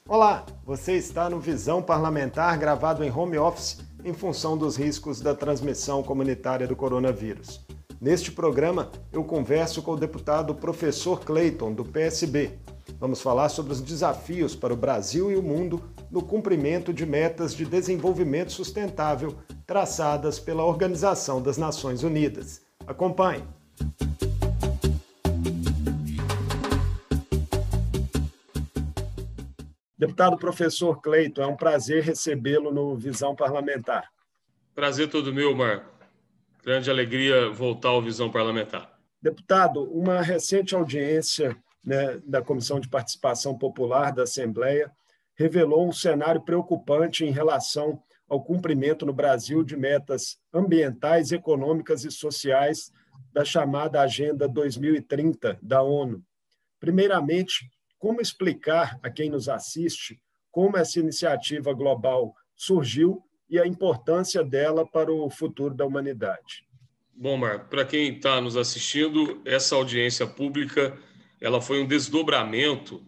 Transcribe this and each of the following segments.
Olá, você está no Visão Parlamentar gravado em home office em função dos riscos da transmissão comunitária do coronavírus. Neste programa, eu converso com o deputado professor Clayton, do PSB. Vamos falar sobre os desafios para o Brasil e o mundo no cumprimento de metas de desenvolvimento sustentável traçadas pela Organização das Nações Unidas. Acompanhe! Deputado professor Clayton, é um prazer recebê-lo no Visão Parlamentar. Prazer todo meu, Marco. Grande alegria voltar ao Visão Parlamentar. Deputado, uma recente audiência da Comissão de Participação Popular da Assembleia revelou um cenário preocupante em relação ao cumprimento no Brasil de metas ambientais, econômicas e sociais da chamada Agenda 2030 da ONU. Primeiramente, como explicar a quem nos assiste como essa iniciativa global surgiu e a importância dela para o futuro da humanidade? Bom, Marco, para quem está nos assistindo, essa audiência pública ela foi um desdobramento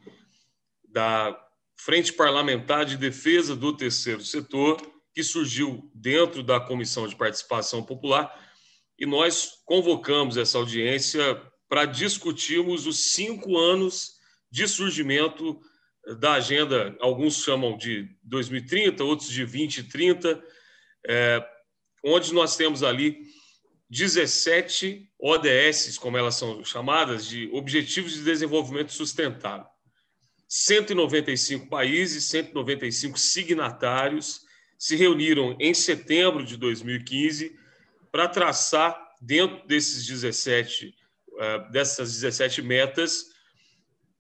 da Frente Parlamentar de Defesa do Terceiro Setor, que surgiu dentro da Comissão de Participação Popular, e nós convocamos essa audiência para discutirmos os 5 anos de surgimento da agenda, alguns chamam de 2030, outros de 2030, onde nós temos ali 17 ODS, como elas são chamadas, de Objetivos de Desenvolvimento Sustentável. 195 países, 195 signatários se reuniram em setembro de 2015 para traçar, dentro dessas 17 metas,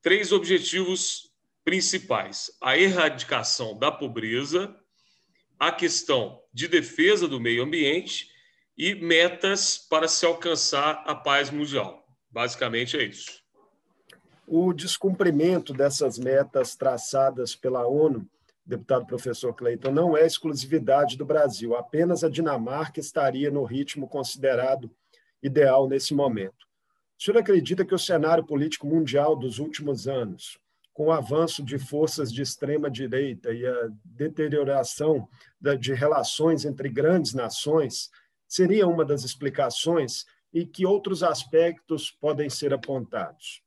3 objetivos principais: a erradicação da pobreza, a questão de defesa do meio ambiente e metas para se alcançar a paz mundial. Basicamente é isso. O descumprimento dessas metas traçadas pela ONU, deputado professor Clayton, não é exclusividade do Brasil. Apenas a Dinamarca estaria no ritmo considerado ideal nesse momento. O senhor acredita que o cenário político mundial dos últimos anos, com o avanço de forças de extrema-direita e a deterioração de relações entre grandes nações, seria uma das explicações, e que outros aspectos podem ser apontados?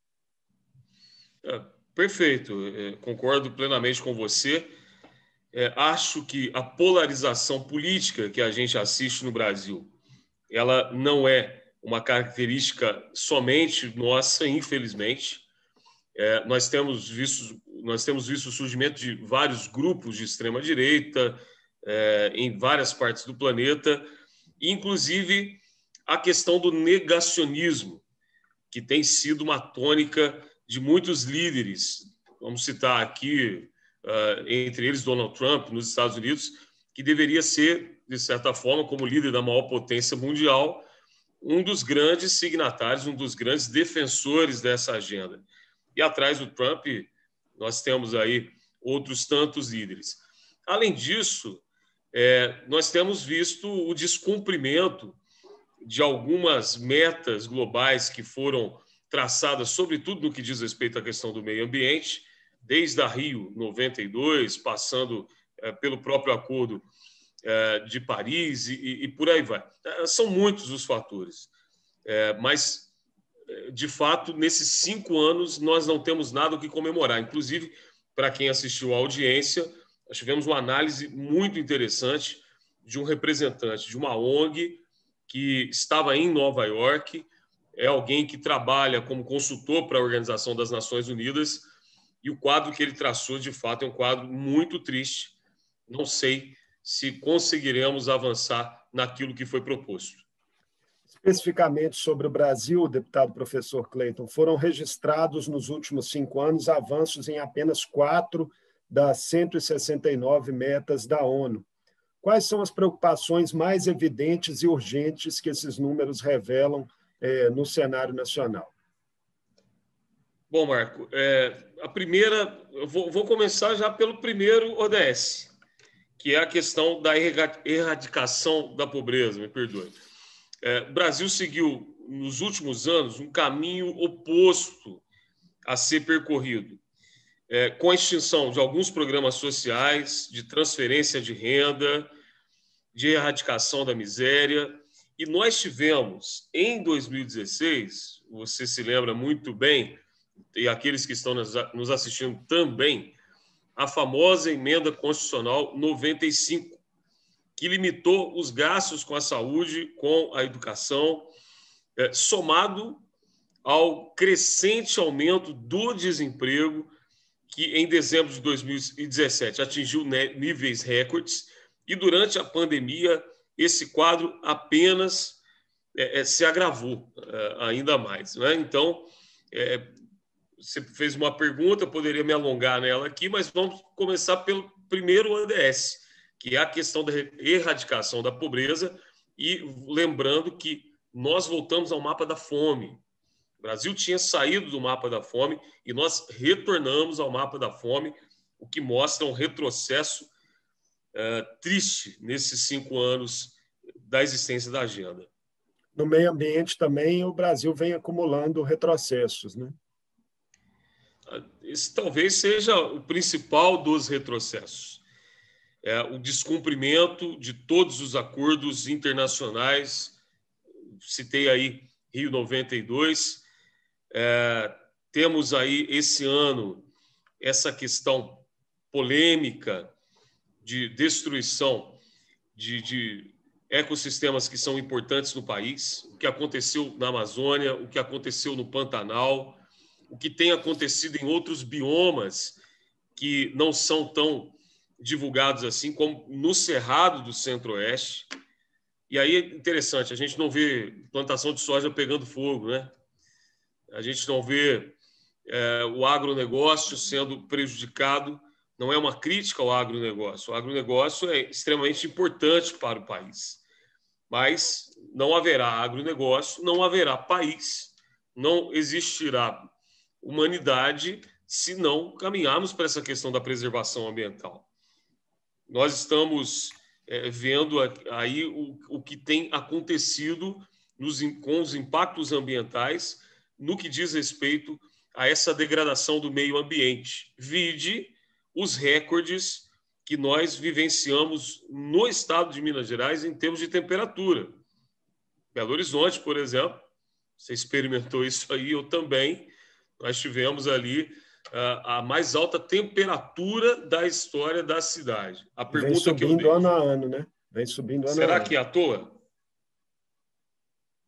Perfeito, concordo plenamente com você. Acho que a polarização política que a gente assiste no Brasil, ela não é uma característica somente nossa, infelizmente. Nós temos visto o surgimento de vários grupos de extrema-direita em várias partes do planeta, inclusive a questão do negacionismo, que tem sido uma tônica de muitos líderes. Vamos citar aqui, entre eles, Donald Trump, nos Estados Unidos, que deveria ser, de certa forma, como líder da maior potência mundial, um dos grandes signatários, um dos grandes defensores dessa agenda. E atrás do Trump, nós temos aí outros tantos líderes. Além disso, nós temos visto o descumprimento de algumas metas globais que foram traçadas, sobretudo no que diz respeito à questão do meio ambiente, desde a Rio 92, passando pelo próprio Acordo de Paris e por aí vai. São muitos os fatores, mas, de fato, nesses 5 anos, nós não temos nada o que comemorar. Inclusive, para quem assistiu à audiência, nós tivemos uma análise muito interessante de um representante de uma ONG que estava em Nova York, é alguém que trabalha como consultor para a Organização das Nações Unidas, e o quadro que ele traçou, de fato, é um quadro muito triste. Não sei se conseguiremos avançar naquilo que foi proposto. Especificamente sobre o Brasil, deputado professor Clayton, foram registrados nos últimos 5 anos avanços em apenas 4 das 169 metas da ONU. Quais são as preocupações mais evidentes e urgentes que esses números revelam no cenário nacional? Bom, Marco, a primeira, eu vou começar já pelo primeiro ODS, que é a questão da erradicação da pobreza, me perdoe. O Brasil seguiu, nos últimos anos, um caminho oposto a ser percorrido. com a extinção de alguns programas sociais, de transferência de renda, de erradicação da miséria. E nós tivemos, em 2016, você se lembra muito bem, e aqueles que estão nos assistindo também, a famosa emenda constitucional 95, que limitou os gastos com a saúde, com a educação, somado ao crescente aumento do desemprego, que em dezembro de 2017 atingiu níveis recordes, e durante a pandemia esse quadro apenas se agravou ainda mais, né? Então, você fez uma pergunta, eu poderia me alongar nela aqui, mas vamos começar pelo primeiro ODS, que é a questão da erradicação da pobreza, e lembrando que nós voltamos ao mapa da fome. O Brasil tinha saído do mapa da fome e nós retornamos ao mapa da fome, o que mostra um retrocesso triste nesses 5 anos da existência da agenda. No meio ambiente também o Brasil vem acumulando retrocessos, né? Esse talvez seja o principal dos retrocessos. O descumprimento de todos os acordos internacionais. Citei aí Rio 92. Temos aí esse ano essa questão polêmica de destruição de ecossistemas que são importantes no país, o que aconteceu na Amazônia, o que aconteceu no Pantanal, o que tem acontecido em outros biomas que não são tão divulgados assim, como no Cerrado do Centro-Oeste. E aí é interessante, a gente não vê plantação de soja pegando fogo, né? A gente não vê o agronegócio sendo prejudicado. Não é uma crítica ao agronegócio. O agronegócio é extremamente importante para o país. Mas não haverá agronegócio, não haverá país, não existirá humanidade se não caminharmos para essa questão da preservação ambiental. Nós estamos vendo aí o que tem acontecido com os impactos ambientais no que diz respeito a essa degradação do meio ambiente. Vide os recordes que nós vivenciamos no estado de Minas Gerais em termos de temperatura. Belo Horizonte, por exemplo, você experimentou isso aí, eu também. Nós tivemos ali a mais alta temperatura da história da cidade. A pergunta vem subindo ano a ano, né? Vem subindo ano a ano. Será que é à toa?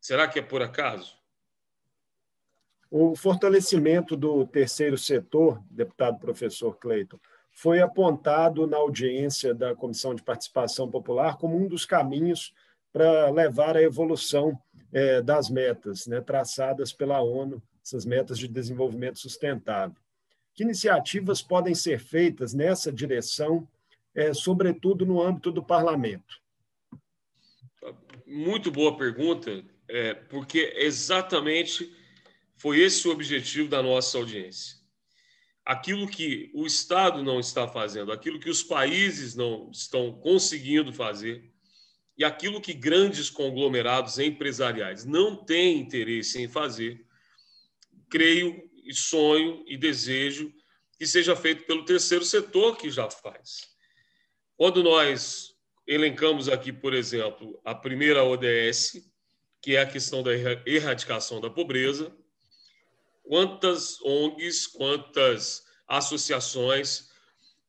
Será que é por acaso? O fortalecimento do terceiro setor, deputado professor Cleiton, foi apontado na audiência da Comissão de Participação Popular como um dos caminhos para levar à evolução das metas, né, traçadas pela ONU, essas metas de desenvolvimento sustentável. Que iniciativas podem ser feitas nessa direção, sobretudo no âmbito do parlamento? Muito boa pergunta, porque exatamente foi esse o objetivo da nossa audiência. Aquilo que o Estado não está fazendo, aquilo que os países não estão conseguindo fazer e aquilo que grandes conglomerados empresariais não têm interesse em fazer, creio e sonho e desejo que seja feito pelo terceiro setor, que já faz. Quando nós elencamos aqui, por exemplo, a primeira ODS, que é a questão da erradicação da pobreza, quantas ONGs, quantas associações,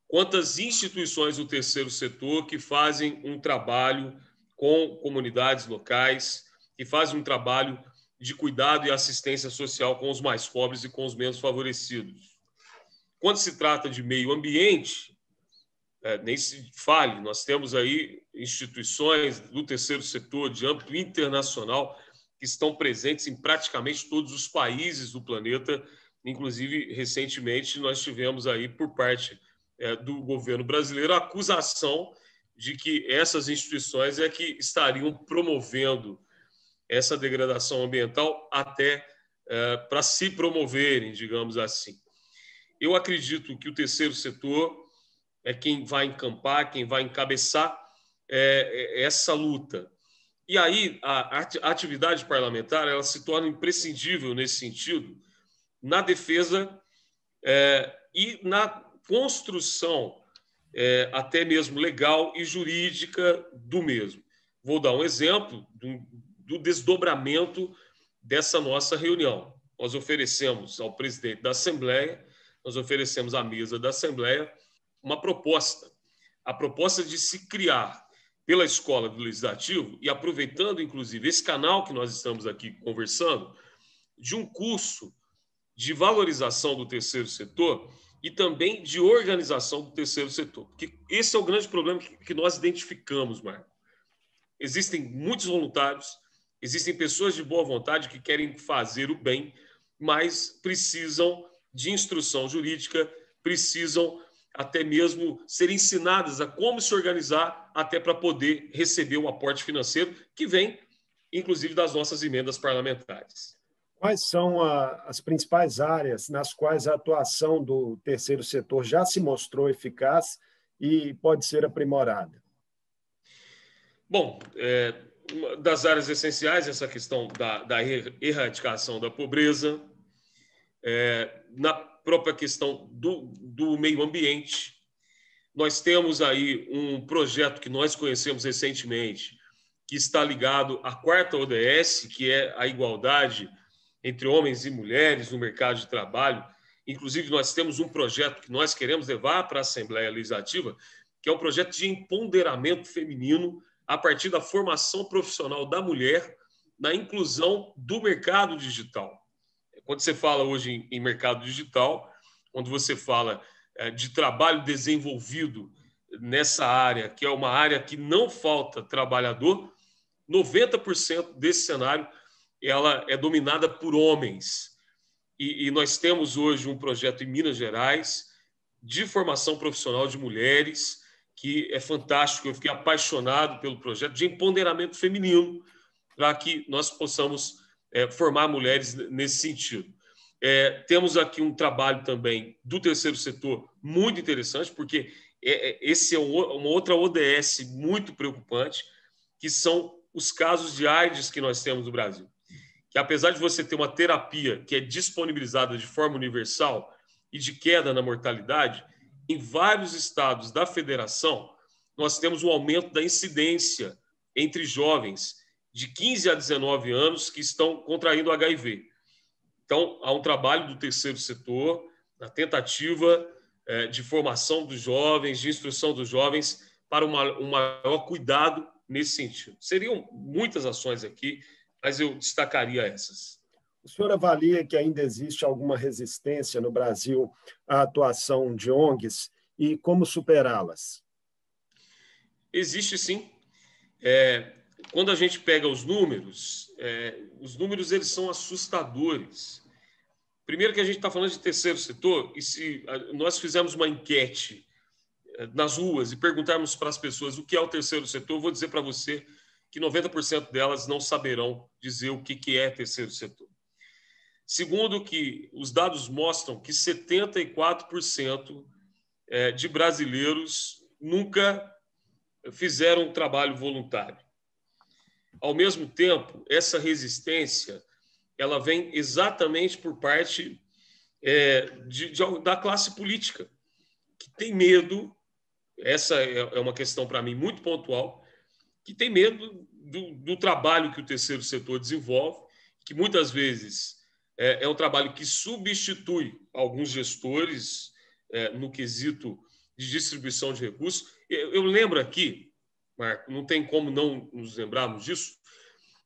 quantas instituições do terceiro setor que fazem um trabalho com comunidades locais, que fazem um trabalho de cuidado e assistência social com os mais pobres e com os menos favorecidos. Quando se trata de meio ambiente, nem se fale, nós temos aí instituições do terceiro setor de âmbito internacional que estão presentes em praticamente todos os países do planeta. Inclusive, recentemente, nós tivemos aí, por parte do governo brasileiro, a acusação de que essas instituições é que estariam promovendo essa degradação ambiental até para se promoverem, digamos assim. Eu acredito que o terceiro setor é quem vai encampar, quem vai encabeçar essa luta. E aí a atividade parlamentar ela se torna imprescindível nesse sentido, na defesa e na construção até mesmo legal e jurídica do mesmo. Vou dar um exemplo do desdobramento dessa nossa reunião. Nós oferecemos ao presidente da Assembleia, nós oferecemos à mesa da Assembleia uma proposta, a proposta de se criar pela Escola do Legislativo, e aproveitando, inclusive, esse canal que nós estamos aqui conversando, de um curso de valorização do terceiro setor e também de organização do terceiro setor. Porque esse é o grande problema que nós identificamos, Marco. Existem muitos voluntários, existem pessoas de boa vontade que querem fazer o bem, mas precisam de instrução jurídica, precisam até mesmo ser ensinadas a como se organizar até para poder receber o aporte financeiro que vem, inclusive, das nossas emendas parlamentares. Quais são as principais áreas nas quais a atuação do terceiro setor já se mostrou eficaz e pode ser aprimorada? Bom, uma das áreas essenciais, essa questão da erradicação da pobreza, na própria questão do meio ambiente. Nós temos aí um projeto que nós conhecemos recentemente, que está ligado à 4ª ODS, que é a igualdade entre homens e mulheres no mercado de trabalho. Inclusive, nós temos um projeto que nós queremos levar para a Assembleia Legislativa, que é um projeto de empoderamento feminino a partir da formação profissional da mulher na inclusão do mercado digital. Quando você fala hoje em mercado digital, quando você fala de trabalho desenvolvido nessa área, que é uma área que não falta trabalhador, 90% desse cenário ela é dominada por homens. E nós temos hoje um projeto em Minas Gerais de formação profissional de mulheres, que é fantástico. Eu fiquei apaixonado pelo projeto de empoderamento feminino, para que nós possamos formar mulheres nesse sentido. Temos aqui um trabalho também do terceiro setor muito interessante, porque esse é uma outra ODS muito preocupante, que são os casos de AIDS que nós temos no Brasil. Que apesar de você ter uma terapia que é disponibilizada de forma universal e de queda na mortalidade, em vários estados da federação, nós temos um aumento da incidência entre jovens de 15 a 19 anos que estão contraindo HIV. Então, há um trabalho do terceiro setor, na tentativa de formação dos jovens, de instrução dos jovens, para um maior cuidado nesse sentido. Seriam muitas ações aqui, mas eu destacaria essas. O senhor avalia que ainda existe alguma resistência no Brasil à atuação de ONGs e como superá-las? Existe sim. Quando a gente pega os números eles são assustadores. Primeiro que a gente está falando de terceiro setor, e se nós fizermos uma enquete nas ruas e perguntarmos para as pessoas o que é o terceiro setor, eu vou dizer para você que 90% delas não saberão dizer o que é terceiro setor. Segundo, que os dados mostram que 74% de brasileiros nunca fizeram um trabalho voluntário. Ao mesmo tempo, essa resistência ela vem exatamente por parte da classe política, que tem medo, essa é uma questão para mim muito pontual, que tem medo do trabalho que o terceiro setor desenvolve, que muitas vezes é um trabalho que substitui alguns gestores no quesito de distribuição de recursos. Eu lembro aqui, Marco, não tem como não nos lembrarmos disso,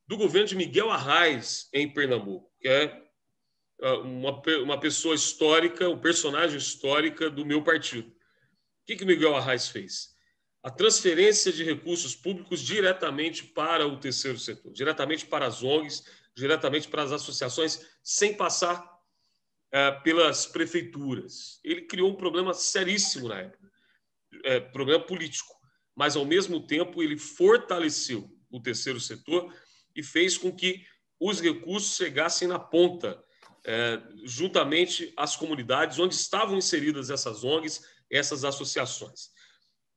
do governo de Miguel Arraes, em Pernambuco, que é uma pessoa histórica, um personagem histórica do meu partido. O que Miguel Arraes fez? A transferência de recursos públicos diretamente para o terceiro setor, diretamente para as ONGs, diretamente para as associações, sem passar pelas prefeituras. Ele criou um problema seríssimo na época, problema político, mas, ao mesmo tempo, ele fortaleceu o terceiro setor e fez com que os recursos chegassem na ponta, juntamente às comunidades onde estavam inseridas essas ONGs, essas associações.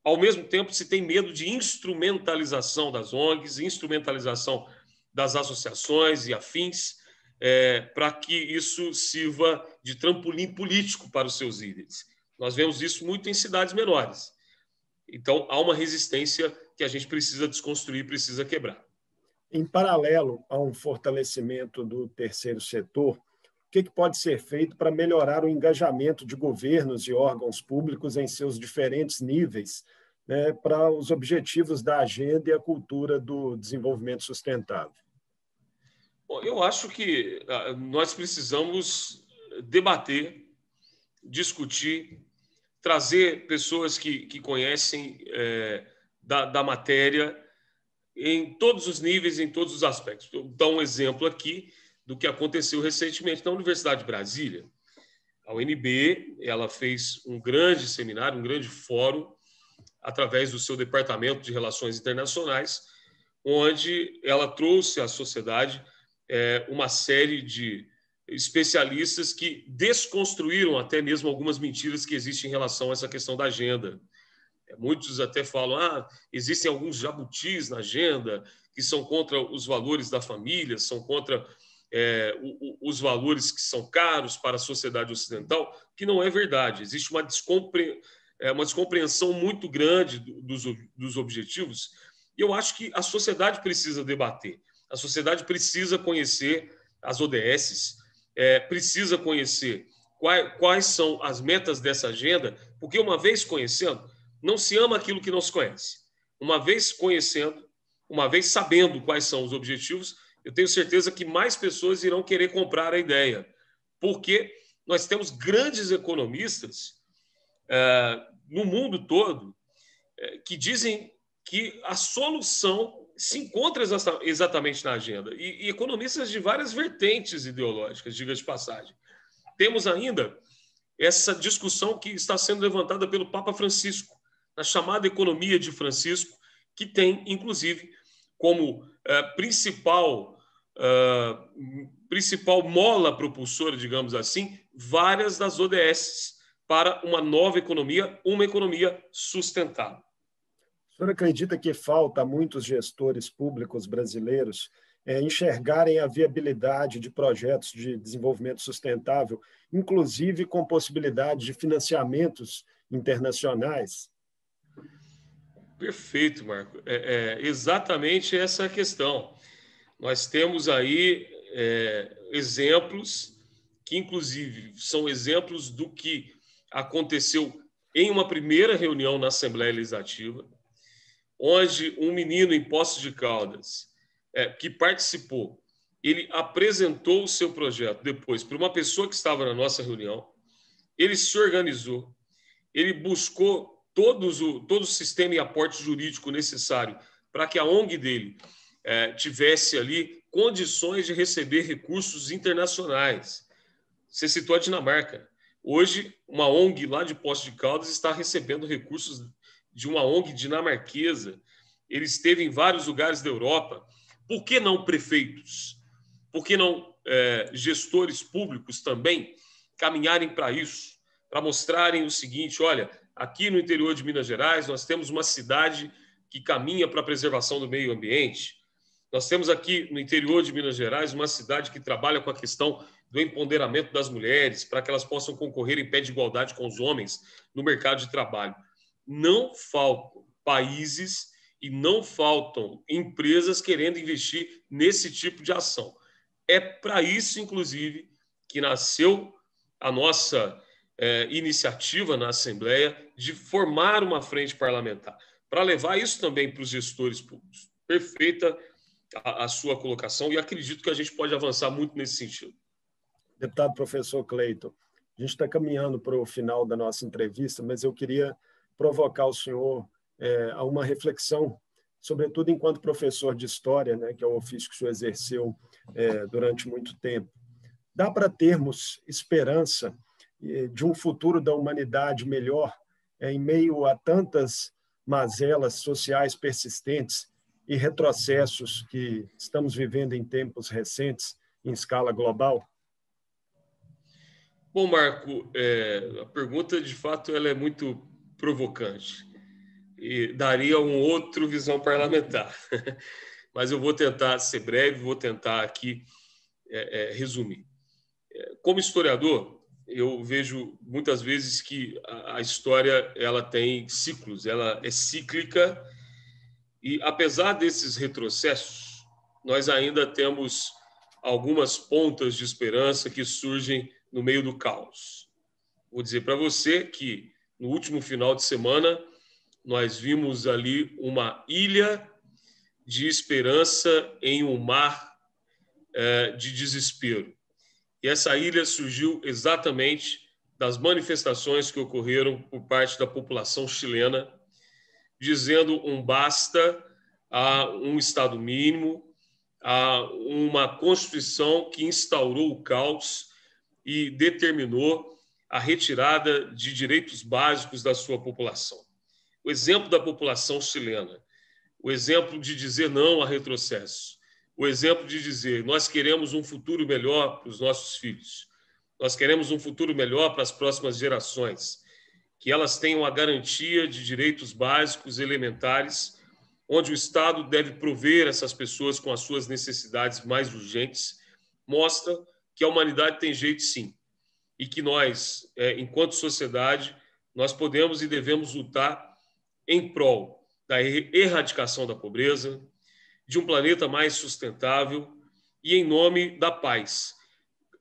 Ao mesmo tempo, se tem medo de instrumentalização das ONGs, instrumentalização das associações e afins, para que isso sirva de trampolim político para os seus líderes. Nós vemos isso muito em cidades menores. Então, há uma resistência que a gente precisa desconstruir, precisa quebrar. Em paralelo a um fortalecimento do terceiro setor, o que pode ser feito para melhorar o engajamento de governos e órgãos públicos em seus diferentes níveis, né, para os objetivos da agenda e a cultura do desenvolvimento sustentável? Bom, eu acho que nós precisamos debater, discutir, trazer pessoas que conhecem da matéria em todos os níveis, em todos os aspectos. Vou dar um exemplo aqui do que aconteceu recentemente na Universidade de Brasília. A UNB, ela fez um grande seminário, um grande fórum, através do seu Departamento de Relações Internacionais, onde ela trouxe à sociedade uma série de especialistas que desconstruíram até mesmo algumas mentiras que existem em relação a essa questão da agenda. Muitos até falam, existem alguns jabutis na agenda que são contra os valores da família, são contra os valores que são caros para a sociedade ocidental, que não é verdade. Existe uma descompreensão muito grande dos objetivos, e eu acho que a sociedade precisa debater, a sociedade precisa conhecer as ODS, precisa conhecer quais são as metas dessa agenda, porque uma vez conhecendo, não se ama aquilo que não se conhece. Uma vez conhecendo, uma vez sabendo quais são os objetivos, eu tenho certeza que mais pessoas irão querer comprar a ideia, porque nós temos grandes economistas no mundo todo que dizem que a solução se encontra exatamente na agenda, e economistas de várias vertentes ideológicas, diga de passagem. Temos ainda essa discussão que está sendo levantada pelo Papa Francisco, na chamada economia de Francisco, que tem, inclusive, como principal mola propulsora, digamos assim, várias das ODS para uma nova economia, uma economia sustentável. O senhor acredita que falta a muitos gestores públicos brasileiros enxergarem a viabilidade de projetos de desenvolvimento sustentável, inclusive com possibilidade de financiamentos internacionais? Perfeito, Marco. Exatamente essa a questão. Nós temos aí exemplos que, inclusive, são exemplos do que aconteceu em uma primeira reunião na Assembleia Legislativa, onde um menino em Poços de Caldas, que participou, ele apresentou o seu projeto depois para uma pessoa que estava na nossa reunião, ele se organizou, ele buscou todo o sistema e aporte jurídico necessário para que a ONG dele tivesse ali condições de receber recursos internacionais. Você citou a Dinamarca. Hoje, uma ONG lá de Poços de Caldas está recebendo recursos de uma ONG dinamarquesa. Ele esteve em vários lugares da Europa. Por que não prefeitos? Por que não gestores públicos também caminharem para isso? Para mostrarem o seguinte, olha, aqui no interior de Minas Gerais, nós temos uma cidade que caminha para a preservação do meio ambiente. Nós temos aqui no interior de Minas Gerais uma cidade que trabalha com a questão do empoderamento das mulheres, para que elas possam concorrer em pé de igualdade com os homens no mercado de trabalho. Não faltam países e não faltam empresas querendo investir nesse tipo de ação. É para isso, inclusive, que nasceu a nossa iniciativa na Assembleia de formar uma frente parlamentar, para levar isso também para os gestores públicos. Perfeita a sua colocação e acredito que a gente pode avançar muito nesse sentido. Deputado professor Cleiton, a gente está caminhando para o final da nossa entrevista, mas eu queria provocar o senhor a uma reflexão, sobretudo enquanto professor de História, né, que é o ofício que o senhor exerceu durante muito tempo. Dá para termos esperança de um futuro da humanidade melhor em meio a tantas mazelas sociais persistentes e retrocessos que estamos vivendo em tempos recentes em escala global? Bom, Marco, a pergunta, de fato, ela é muito provocante e daria um outro visão parlamentar. Mas eu vou tentar ser breve, vou tentar aqui resumir. Como historiador, eu vejo muitas vezes que a história ela tem ciclos, ela é cíclica e, apesar desses retrocessos, nós ainda temos algumas pontas de esperança que surgem no meio do caos. Vou dizer para você que, no último final de semana, nós vimos ali uma ilha de esperança em um mar de desespero. E essa ilha surgiu exatamente das manifestações que ocorreram por parte da população chilena, dizendo um basta a um Estado mínimo, a uma Constituição que instaurou o caos e determinou a retirada de direitos básicos da sua população. O exemplo da população chilena, o exemplo de dizer não a retrocesso, o exemplo de dizer nós queremos um futuro melhor para os nossos filhos, nós queremos um futuro melhor para as próximas gerações, que elas tenham a garantia de direitos básicos elementares, onde o Estado deve prover essas pessoas com as suas necessidades mais urgentes, mostra que a humanidade tem jeito sim, e que nós, enquanto sociedade, nós podemos e devemos lutar em prol da erradicação da pobreza, de um planeta mais sustentável e em nome da paz,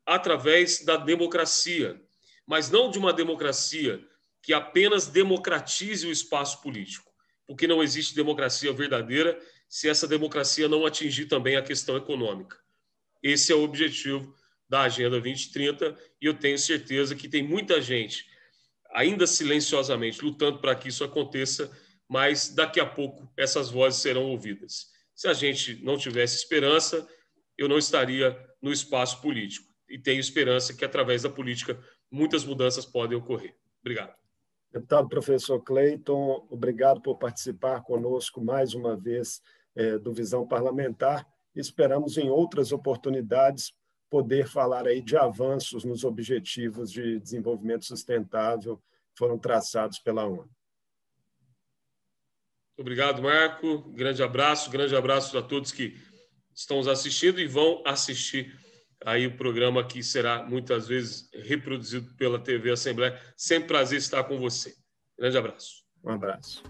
através da democracia, mas não de uma democracia que apenas democratize o espaço político, porque não existe democracia verdadeira se essa democracia não atingir também a questão econômica. Esse é o objetivo da Agenda 2030 e eu tenho certeza que tem muita gente, ainda silenciosamente, lutando para que isso aconteça, mas daqui a pouco essas vozes serão ouvidas. Se a gente não tivesse esperança, eu não estaria no espaço político. E tenho esperança que, através da política, muitas mudanças podem ocorrer. Obrigado. Deputado professor Cleiton, obrigado por participar conosco mais uma vez do Visão Parlamentar. Esperamos, em outras oportunidades, poder falar aí de avanços nos objetivos de desenvolvimento sustentável que foram traçados pela ONU. Obrigado, Marco. Grande abraço a todos que estão nos assistindo e vão assistir aí o programa que será muitas vezes reproduzido pela TV Assembleia. Sempre prazer estar com você. Grande abraço. Um abraço.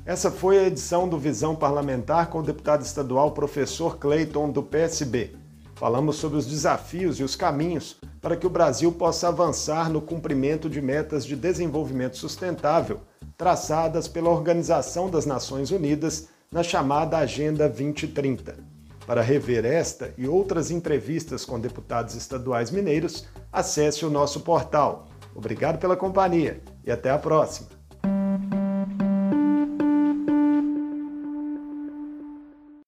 Essa foi a edição do Visão Parlamentar com o deputado estadual professor Cleiton, do PSB. Falamos sobre os desafios e os caminhos para que o Brasil possa avançar no cumprimento de metas de desenvolvimento sustentável traçadas pela Organização das Nações Unidas na chamada Agenda 2030. Para rever esta e outras entrevistas com deputados estaduais mineiros, acesse o nosso portal. Obrigado pela companhia e até a próxima!